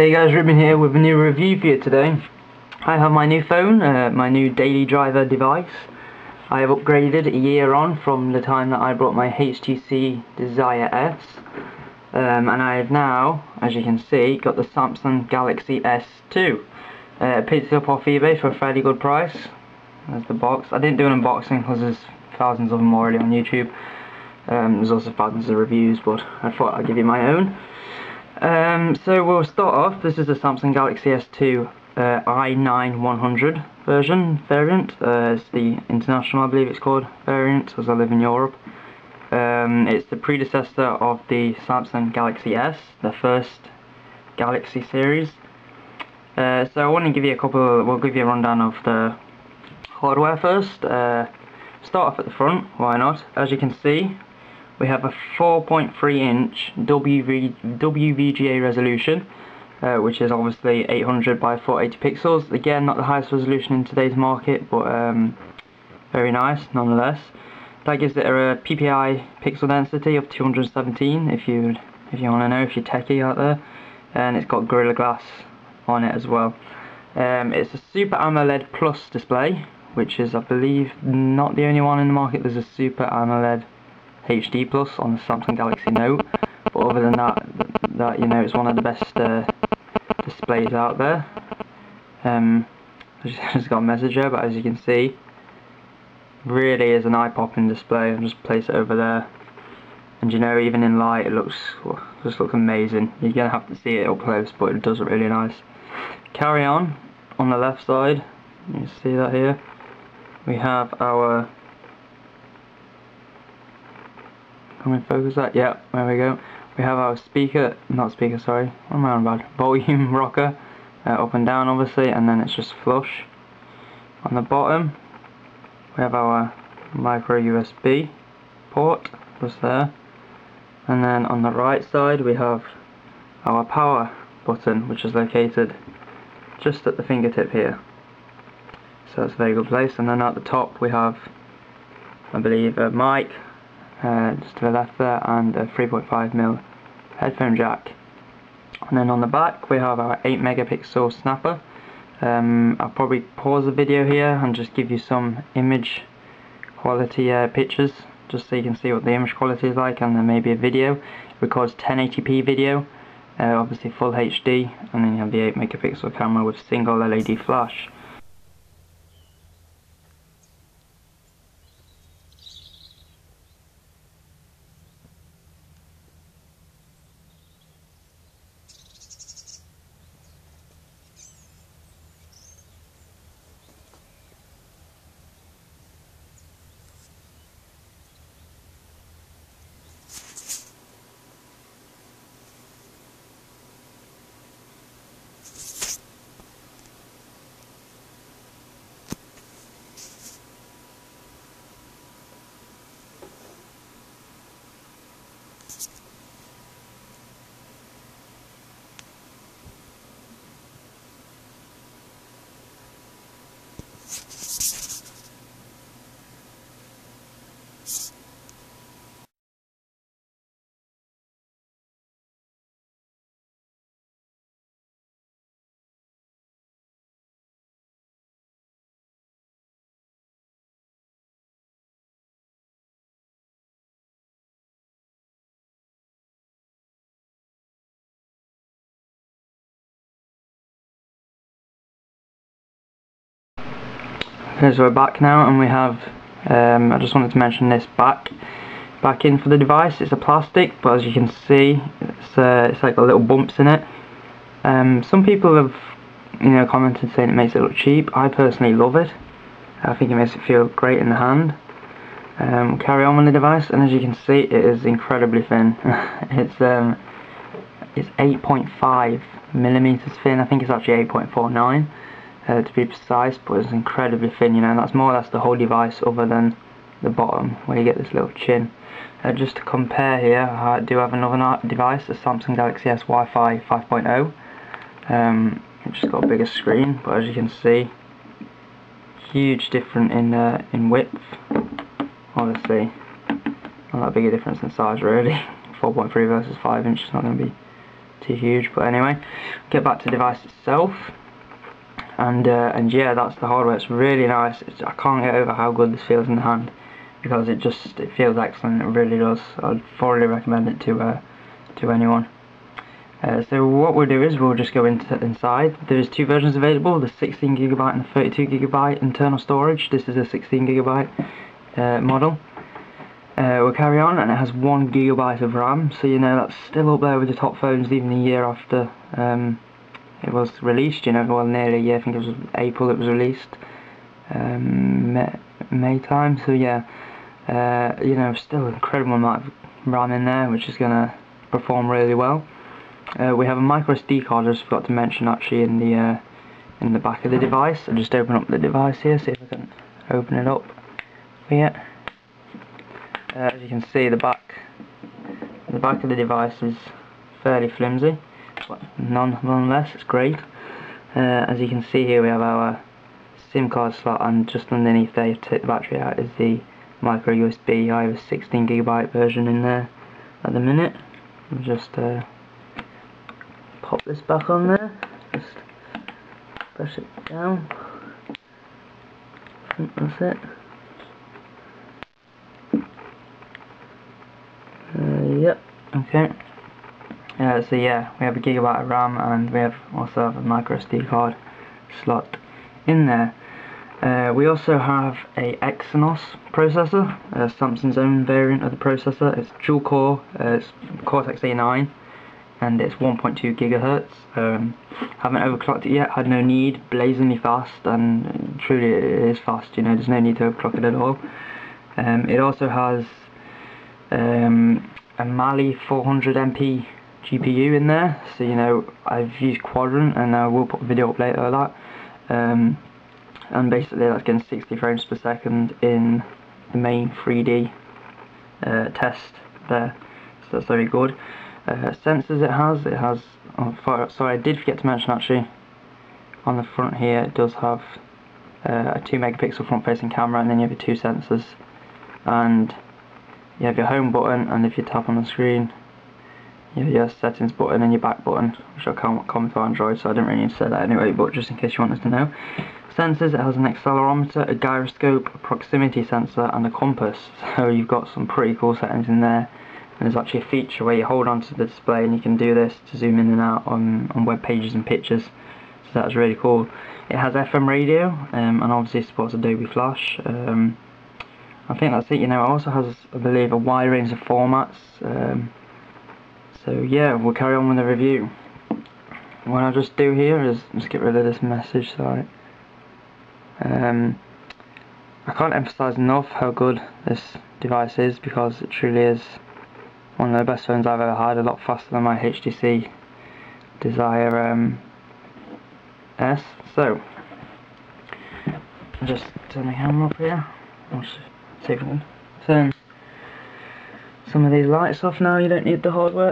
Hey guys, Ruben here with a new review for you today. I have my new phone, my new daily driver device. I have upgraded a year on from the time that I brought my HTC Desire S. And I have now, as you can see, got the Samsung Galaxy S2. Picked it up off eBay for a fairly good price. There's the box. I didn't do an unboxing because there's thousands of them already on YouTube. There's also thousands of reviews, but I thought I'd give you my own. So we'll start off. This is the Samsung Galaxy S2 I9100 variant. It's the international, I believe it's called, variant, as I live in Europe. It's the predecessor of the Samsung Galaxy S, the first Galaxy series. So I want to give you we'll give you a rundown of the hardware first. Start off at the front, why not? As you can see, we have a 4.3 inch WVGA resolution, which is obviously 800 by 480 pixels. Again, not the highest resolution in today's market, but very nice nonetheless. That gives it a PPI pixel density of 217 if you want to know, if you're techie out there. And it's got Gorilla Glass on it as well. It's a Super AMOLED Plus display, which is, I believe, not the only one in the market. There's a Super AMOLED HD Plus on the Samsung Galaxy Note, but other than that you know, it's one of the best displays out there. I just got a message here, but as you can see, really is an eye-popping display. I'll just place it over there, and you know, even in light, it just looks amazing. You're gonna have to see it up close, but it does look really nice. Carry on the left side, you see that here. We have our, can we focus that? Yeah, there we go. We have our volume rocker, up and down obviously, and then it's just flush. On the bottom, we have our micro USB port, just there. And then on the right side, we have our power button, which is located just at the fingertip here. So that's a very good place. And then at the top, we have, I believe, a mic, just to the left there, and a 3.5mm headphone jack. And then on the back we have our 8 megapixel snapper. I'll probably pause the video here and just give you some image quality pictures, just so you can see what the image quality is like, and then maybe a video. It records 1080p video, obviously full HD, and then you have the 8 megapixel camera with single LED flash. Okay, so we're back now, and we have, I just wanted to mention this back in for the device. It's a plastic, but as you can see, it's like got little bumps in it. Some people have, you know, commented saying it makes it look cheap. I personally love it. I think it makes it feel great in the hand. We'll carry on with the device, and as you can see, it is incredibly thin. It's 8.5 millimeters thin. I think it's actually 8.49. To be precise, but it's incredibly thin, you know, and that's more or less the whole device other than the bottom where you get this little chin. Just to compare here, I do have another device, the Samsung Galaxy S Wi-Fi 5.0, which has got a bigger screen, but as you can see, huge difference in width. Obviously not that big a difference in size really. 4.3 versus 5 inch is not going to be too huge. But anyway, get back to the device itself. And yeah, that's the hardware. It's really nice. I can't get over how good this feels in the hand, because it feels excellent. It really does. I'd thoroughly recommend it to anyone. So what we'll do is we'll just go inside. There's two versions available: the 16GB and the 32GB internal storage. This is a 16GB model. We'll carry on, and it has 1GB of RAM. So you know that's still up there with the top phones, even a year after it was released. You know, well, nearly a year. I think it was April it was released, May time. So yeah, you know, still an incredible amount of RAM in there, which is gonna perform really well. We have a micro SD card. I just forgot to mention actually in the back of the device. I'll just open up the device here, see if I can open it up here. As you can see, the back of the device is fairly flimsy, but nonetheless it's great. As you can see here, we have our SIM card slot, and just underneath there, to take the battery out, is the micro USB. I have a 16GB version in there at the minute. I'll just pop this back on there, just press it down. I think that's it. Yep, okay. So yeah, we have a gigabyte of RAM, and we also have a micro SD card slot in there. We also have a Exynos processor, Samsung's own variant of the processor. It's dual core, it's Cortex A9, and it's 1.2 GHz. Haven't overclocked it yet, had no need, blazingly fast, and truly it is fast, you know, there's no need to overclock it at all. It also has a Mali 400MP GPU in there, so you know, I've used Quadrant, and I will put a video up later of that. And basically that's getting 60 frames per second in the main 3D test there, so that's very good. Sensors it has, oh, sorry, I did forget to mention actually, on the front here it does have a 2 megapixel front facing camera, and then you have your two sensors, and you have your home button, and if you tap on the screen you have your settings button and your back button, which I can't comment on Android, so I didn't really need to say that anyway, but just in case you want us to know. Sensors, it has an accelerometer, a gyroscope, a proximity sensor, and a compass, so you've got some pretty cool settings in there. And there's actually a feature where you hold onto the display and you can do this to zoom in and out on web pages and pictures, so that's really cool. It has FM radio, and obviously supports Adobe Flash. I think that's it. You know, it also has, I believe, a wide range of formats. So yeah, we'll carry on with the review. What I'll just do here is just get rid of this message, sorry. I can't emphasize enough how good this device is, because it truly is one of the best phones I've ever had, a lot faster than my HTC Desire S. So, I'll just turn the camera up here. I'll just see if I can turn some of these lights off now. You don't need the hardware.